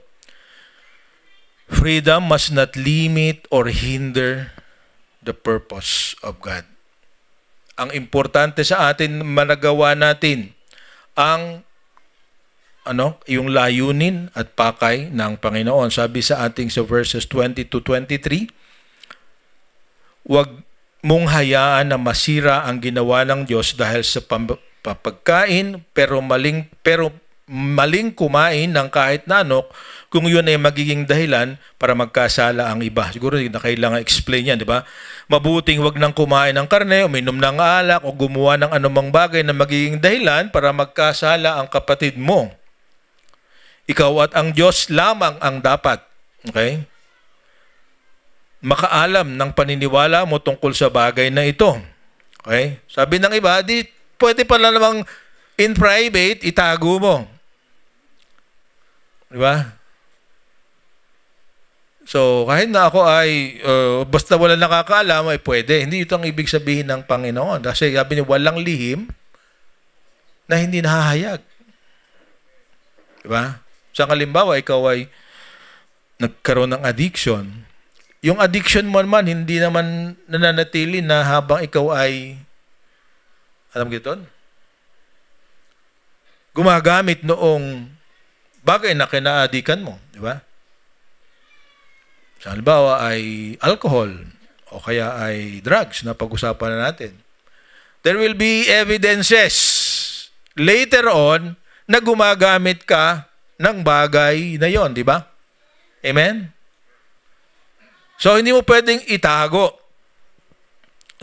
Freedom must not limit or hinder the purpose of God. Ang importante sa atin, managawa natin ang yung layunin at pakay ng Panginoon. Sabi sa ating sa verses 20 to 23, huwag mong hayaan na masira ang ginawa ng Diyos dahil sa pagkain, pero maling kumain ng kahit na ano, kung yun ay magiging dahilan para magkasala ang iba. Siguro hindi na kailangan explain yan, di ba? Mabuting wag nang kumain ng karne, uminom ng alak, o gumawa ng anumang bagay na magiging dahilan para magkasala ang kapatid mo. Ikaw at ang Diyos lamang ang dapat. Okay? Makaalam ng paniniwala mo tungkol sa bagay na ito. Okay? Sabi ng iba, di pwede pala namang in private, itago mo. Di ba? So, kahit na ako ay basta wala nakakaalam, ay pwede. Hindi ito ang ibig sabihin ng Panginoon. Kasi sabi niya, walang lihim na hindi nahahayag. Diba? Sa kalimbawa, ikaw ay nagkaroon ng addiction. Yung addiction mo naman, hindi naman nananatili na habang ikaw ay, alam mo ito? Gumagamit noong bagay na kinaadikan mo. Diba? Sa halimbawa ay alcohol o kaya ay drugs na pag-usapan na natin. There will be evidences later on na gumagamit ka ng bagay na yon, di ba? Amen? So, hindi mo pwedeng itago.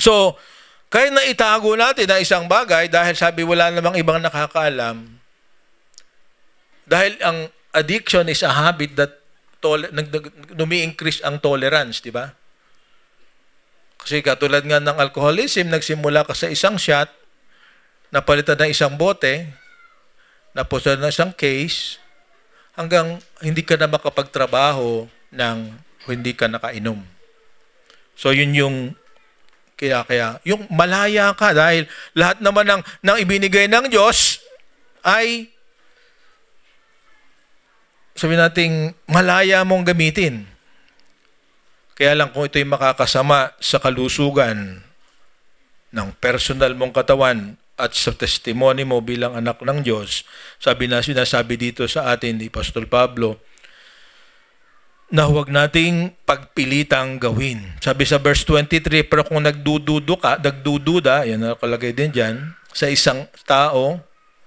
So, kahit na itago natin na isang bagay dahil sabi wala namang ibang nakakaalam, dahil ang addiction is a habit that numi-increase ang tolerance, di ba? Kasi katulad nga ng alcoholism, nagsimula ka sa isang shot, napalitan ng isang bote, napusan ng isang case, hanggang hindi ka na makapagtrabaho ng hindi ka nakainom. So yun yung kaya yung malaya ka dahil lahat naman ng ibinigay ng Diyos ay sabi nating malaya mong gamitin. Kaya lang kung ito'y makakasama sa kalusugan ng personal mong katawan at sa testimony mo bilang anak ng Diyos, sinasabi dito sa atin ni Apostol Pablo, na huwag nating pagpilitang gawin. Sabi sa verse 23, pero kung nagdududa, yan nakalagay din dyan, sa isang tao,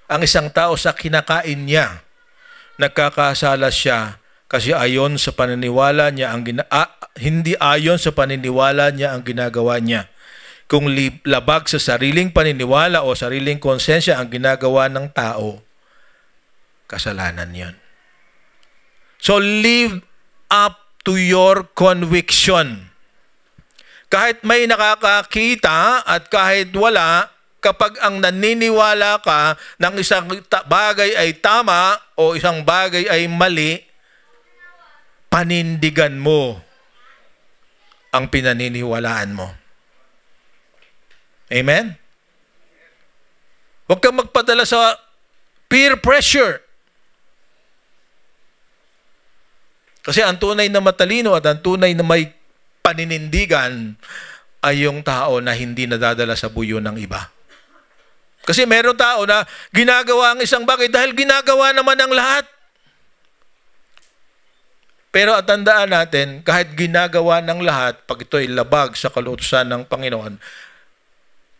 ang isang tao sa kinakain niya, nagkakasala siya kasi ayon sa paniniwala niya hindi ayon sa paniniwala niya ang ginagawa niya. Kung labag sa sariling paniniwala o sariling konsensya ang ginagawa ng tao, kasalanan 'yon. So live up to your conviction. Kahit may nakakakita at kahit wala, kapag ang naniniwala ka ng isang bagay ay tama o isang bagay ay mali, panindigan mo ang pinaniniwalaan mo. Amen? Huwag kang magpadala sa peer pressure. Kasi ang tunay na matalino at ang tunay na may paninindigan ay yung tao na hindi nadadala sa buyo ng iba. Kasi meron tao na ginagawa ang isang bagay dahil ginagawa naman ang lahat. Pero at tandaan natin, kahit ginagawa ng lahat, pag ito'y labag sa kautusan ng Panginoon,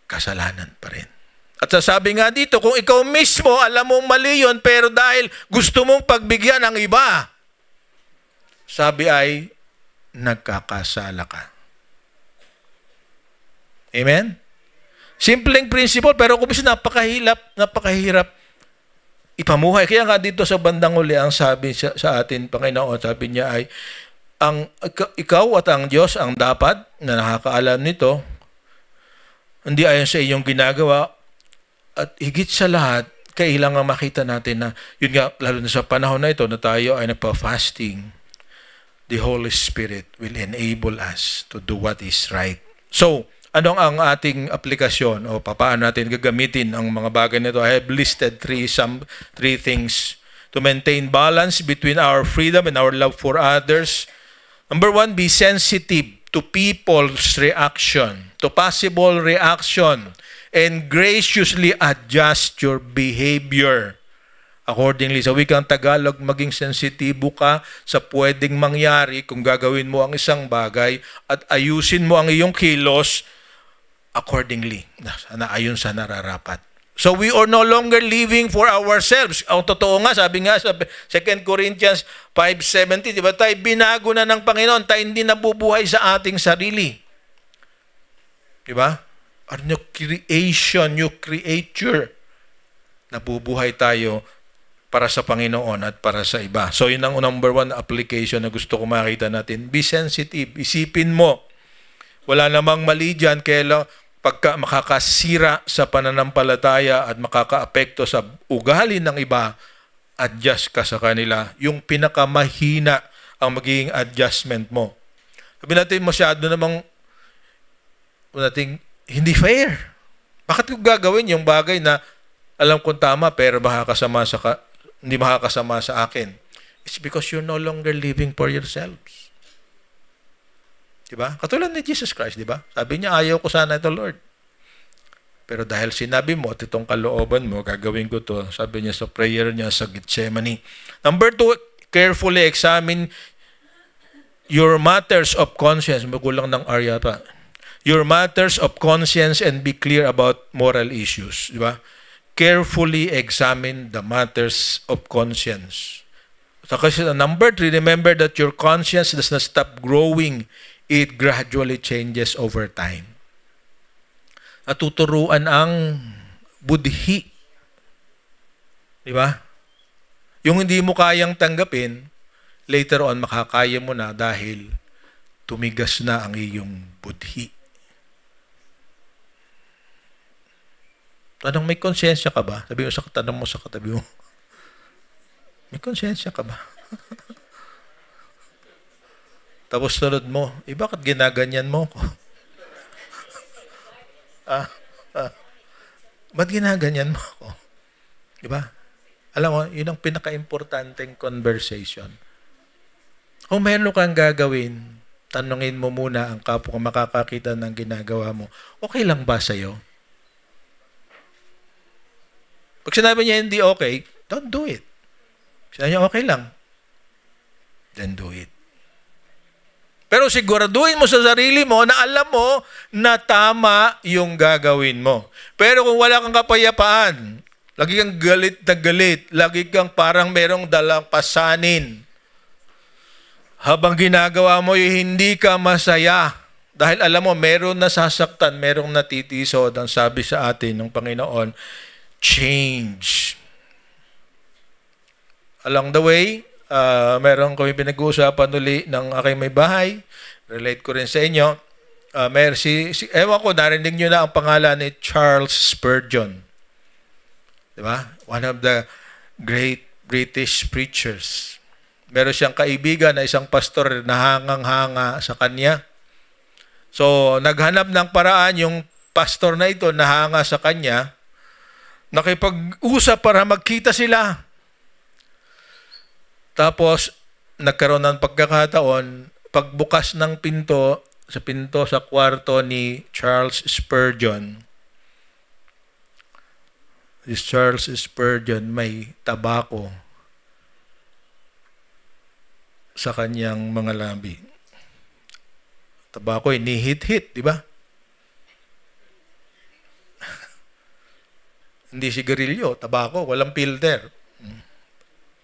kasalanan pa rin. At sasabi nga dito, kung ikaw mismo, alam mong mali yun, pero dahil gusto mong pagbigyan ng iba, sabi ay, nagkakasala ka. Amen? Simpleng principle, pero kung bisa napakahirap ipamuhay. Kaya nga dito sa bandang uli, ang sabi sa atin, Panginoon, sabi niya ay, ikaw at ang Diyos ang dapat na nakakaalam nito, hindi ayon sa iyong ginagawa, at higit sa lahat, kailangan makita natin na, yun nga, lalo na sa panahon na ito, na tayo ay nagpa-fasting, the Holy Spirit will enable us to do what is right. So, anong ang ating aplikasyon o paano natin gagamitin ang mga bagay nito? I have listed three things to maintain balance between our freedom and our love for others. Number one, be sensitive to people's reaction, to possible reaction, and graciously adjust your behavior Accordingly, sa wikang Tagalog, maging sensitibo ka sa pwedeng mangyari kung gagawin mo ang isang bagay at ayusin mo ang iyong kilos accordingly, na ayon sa nararapat. So we are no longer living for ourselves. Ang totoo nga, sabi nga sa 2 Corinthians 5:17, di ba tayo binago na ng Panginoon, tayo hindi nabubuhay sa ating sarili. Di ba? A new creation, new creature. Nabubuhay tayo para sa Panginoon at para sa iba. So yun ang number 1 application na gusto ko makita natin. Be sensitive. Isipin mo. Wala namang mali dyan kaya pagka makakasira sa pananampalataya at makakaapekto sa ugali ng iba, adjust ka sa kanila. Yung pinakamahina ang magiging adjustment mo. Sabi natin masyado namang hindi fair. Bakit ko gagawin yung bagay na alam kong tama pero hindi makakasama sa akin? It's because you're no longer living for yourselves. Diba? Katulad ni Jesus Christ, diba? Sabi niya, ayaw ko sana ito, Lord. Pero dahil sinabi mo at itong kalooban mo, gagawin ko to. Sabi niya sa prayer niya sa Gethsemane. Number 2, carefully examine your matters of conscience. Magulang ng Arya pa. Your matters of conscience and be clear about moral issues. Diba? Carefully examine the matters of conscience. So, kasi number 3, remember that your conscience does not stop growing. It gradually changes over time. Natuturuan ang budhi. Di ba? Yung hindi mo kayang tanggapin, later on makakaya mo na dahil tumigas na ang iyong budhi. Tanong, may konsensya ka ba? Sabi mo tanong mo sa katabi mo. May konsensya ka ba? Tapos sunod mo, bakit ginaganyan mo ko? Ba't ginaganyan mo ko? Diba? Alam mo, yun ang pinaka-importanteng conversation. Kung meron kang gagawin, tanungin mo muna ang kapwa makakakita ng ginagawa mo. Okay lang ba sa'yo? Pag sinabi niya hindi okay, don't do it. Sinabi niya okay lang, then do it. Pero siguraduhin mo sa sarili mo na alam mo na tama yung gagawin mo. Pero kung wala kang kapayapaan, lagi kang galit na galit, lagi kang parang merong dalang pasanin, habang ginagawa mo hindi ka masaya. Dahil alam mo, merong nasasaktan, merong natitisod. Ang sabi sa atin ng Panginoon, change. Along the way, meron kami pinag-uusapan uli ng aking may bahay. Relate ko rin sa inyo. Ewan ko, narinig nyo na ang pangalan ni Charles Spurgeon. Diba? One of the great British preachers. Meron siyang kaibigan na isang pastor na hangang-hanga sa kanya. So, naghanap ng paraan yung pastor na ito na hanga sa kanya, nakipag-usap para magkita sila. Tapos, nagkaroon ng pagkakataon, pagbukas ng pinto sa kwarto ni Charles Spurgeon. Si Charles Spurgeon may tabako sa kanyang mga labi. Tabako ni-hit-hit, di ba? Hindi sigarilyo, tabako, walang filter.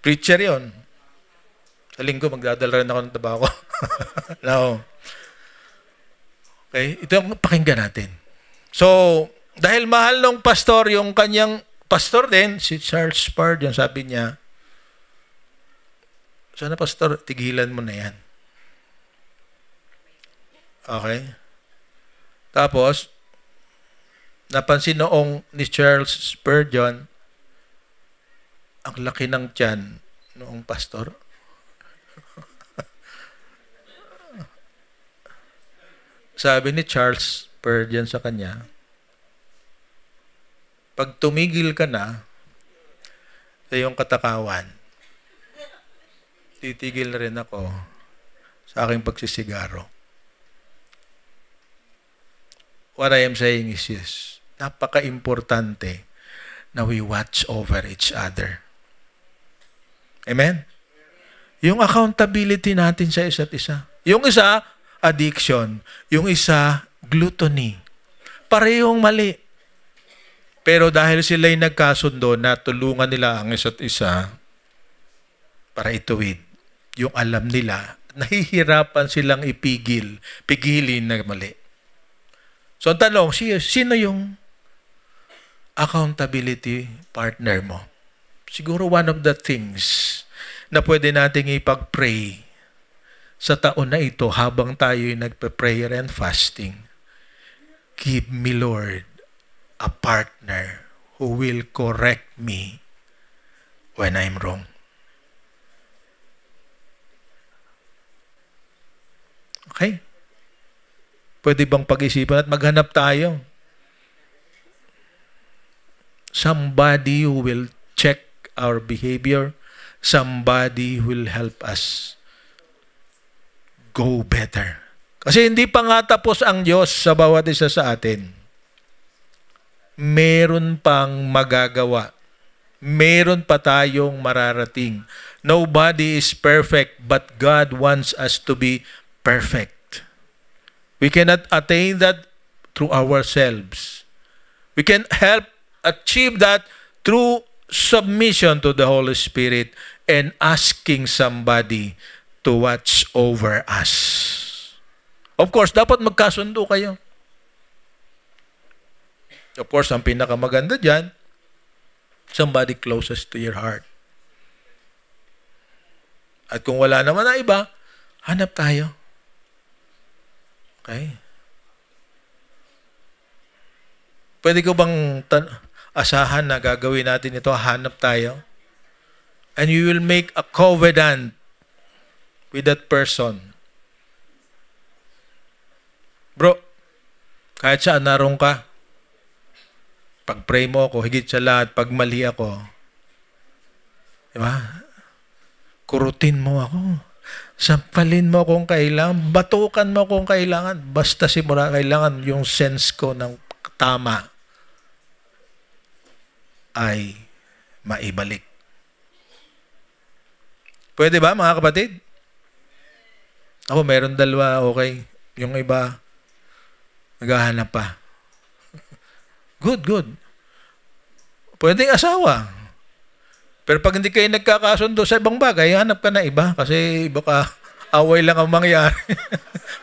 Preacher yon. Sa linggo, magdadala rin ako ng tabako. No. Okay, ito ang pakinggan natin. So, dahil mahal ng pastor, yung kanyang pastor din, si Charles Spurgeon, sabi niya, sana pastor, tigilan mo na yan. Okay? Tapos, napansin noong ni Charles Spurgeon, ang laki ng tiyan noong pastor. Sabi ni Charles Spurgeon sa kanya, pag tumigil ka na sa iyong katakawan, titigil rin ako sa aking pagsisigaro. What I am saying is this, napaka-importante na we watch over each other. Amen? Yung accountability natin sa isa't isa. Yung isa, addiction. Yung isa, gluttony. Parehong mali. Pero dahil sila'y nagkasundo, natulungan nila ang isa't isa para ituwid yung alam nila, nahihirapan silang pigilin na mali. So ang tanong, sino yung accountability partner mo? Siguro one of the things na pwede nating ipag-pray sa taon na ito habang tayo'y nagpe-prayer and fasting. Give me, Lord, a partner who will correct me when I'm wrong. Okay? Pwede bang pag-isipan at maghanap tayo? Somebody who will check our behavior, somebody who will help us go better. Kasi hindi pa nga tapos ang Diyos sa bawat isa sa atin. Meron pang magagawa. Meron pa tayong mararating. Nobody is perfect, but God wants us to be perfect. We cannot attain that through ourselves. We can help achieve that through submission to the Holy Spirit and asking somebody to watch over us. Of course, dapat magkasundo kayo. Of course, ang pinakamaganda dyan, somebody closest to your heart. At kung wala naman na iba, hanap tayo. Okay? Pwede ko bang asahan na gagawin natin ito, hanap tayo? And you will make a covenant with that person. Bro, kahit saan narong ka, pag-pray mo ako, higit sa lahat, pag mali ako, diba? Kurutin mo ako. Sampalin mo kung kailangan, batukan mo kung kailangan, basta simula kailangan yung sense ko ng tama ay maibalik. Pwede ba, mga kapatid? Ako, meron dalawa, okay. Yung iba, naghahanap pa. Good, good. Pwedeng asawa. Pero pag hindi kayo nagkakasundo sa ibang bagay, hanap ka na iba. Kasi baka away lang ang mangyari.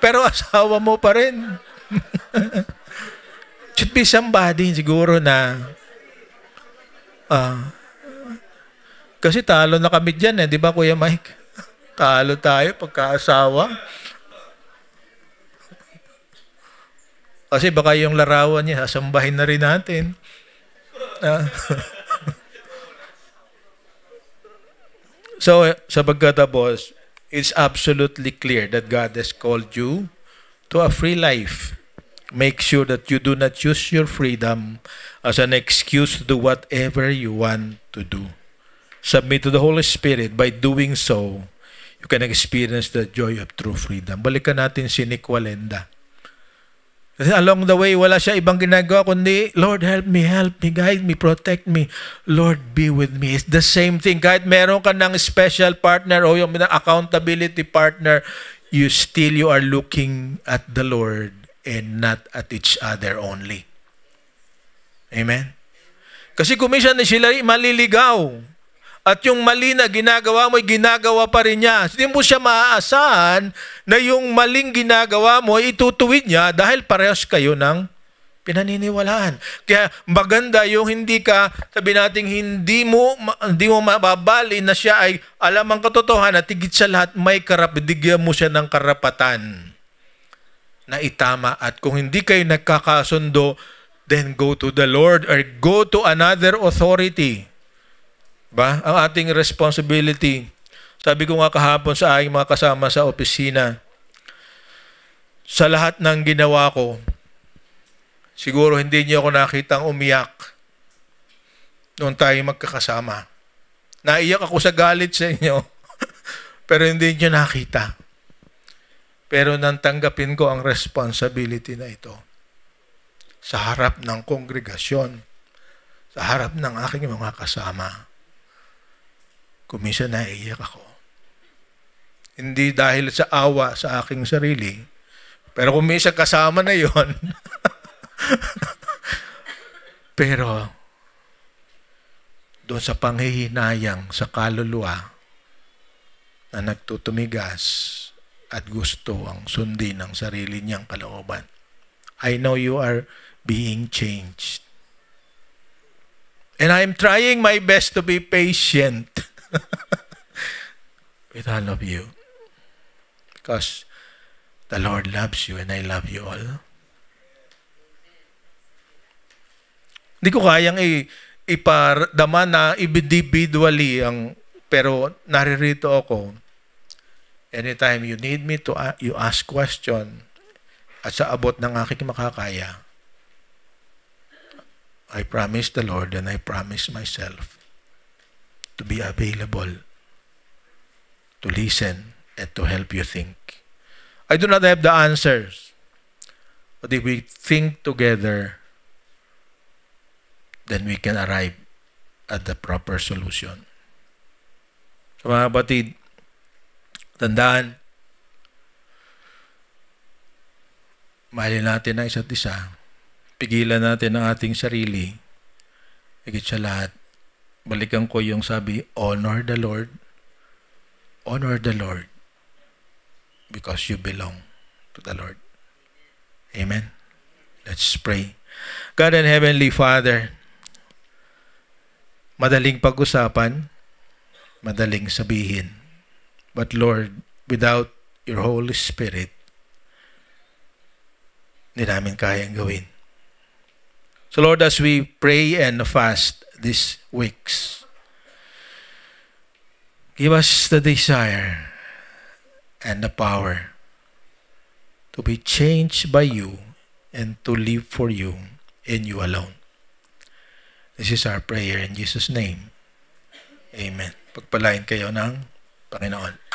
Pero asawa mo pa rin. Should be somebody siguro na kasi talo na kami dyan eh. Di ba, Kuya Mike? Talo tayo pagka-asawa. Kasi baka yung larawan niya, sasambahin na rin natin. So, sa pagkatapos, it's absolutely clear that God has called you to a free life. Make sure that you do not use your freedom as an excuse to do whatever you want to do. Submit to the Holy Spirit. By doing so, you can experience the joy of true freedom. Balikan natin si Nick Walenda. Kasi along the way, wala siya ibang ginagawa kundi, Lord, help me, guide me, protect me. Lord, be with me. It's the same thing. Kahit meron ka ng special partner o yung accountability partner, you are looking at the Lord and not at each other only. Amen? Kasi kung minsan sila maliligaw at yung mali na ginagawa mo, ginagawa pa rin niya. Hindi mo siya maaasahan na yung maling ginagawa mo, itutuwid niya dahil parehas kayo ng pinaniniwalaan. Kaya maganda yung hindi ka, sabi natin, hindi mo mababali na siya ay alam ang katotohanan at higit sa lahat may bigyan mo siya ng karapatan na itama. At kung hindi kayo nagkakasundo, then go to the Lord or go to another authority. Ba? Ang ating responsibility. Sabi ko nga kahapon sa aking mga kasama sa opisina, sa lahat ng ginawa ko, siguro hindi niyo ako nakitang umiyak noon tayo magkakasama. Naiyak ako sa galit sa inyo, pero hindi niyo nakita. Pero nang tanggapin ko ang responsibility na ito sa harap ng kongregasyon, sa harap ng aking mga kasama, Kung minsan naiiyak ako. Hindi dahil sa awa sa aking sarili, pero kung minsan kasama na yon. Pero doon sa panghihinayang sa kaluluwa na nagtutumigas at gusto ang sundin ng sarili niyang kalooban. I know you are being changed. And I'm trying my best to be patient with all of you. Because the Lord loves you and I love you all. Hindi ko kayang iparamdam na individually pero naririto ako. Anytime you need me to you ask question at sa abot ng aking makakaya, I promise the Lord and I promise myself to be available, to listen, and to help you think. I do not have the answers, but if we think together, then we can arrive at the proper solution. So mga kapatid, tandaan, mahalin natin ang isa't isa, pigilan natin ang ating sarili, higit sa lahat, balikan ko yung sabi, honor the Lord, because you belong to the Lord. Amen. Let's pray. God and Heavenly Father, madaling pag-usapan, madaling sabihin. But Lord, without your Holy Spirit, hindi namin kayang gawin. So Lord, as we pray and fast these weeks, give us the desire and the power to be changed by you and to live for you and you alone. This is our prayer in Jesus' name. Amen. Pagpalain kayo ng Panginoon.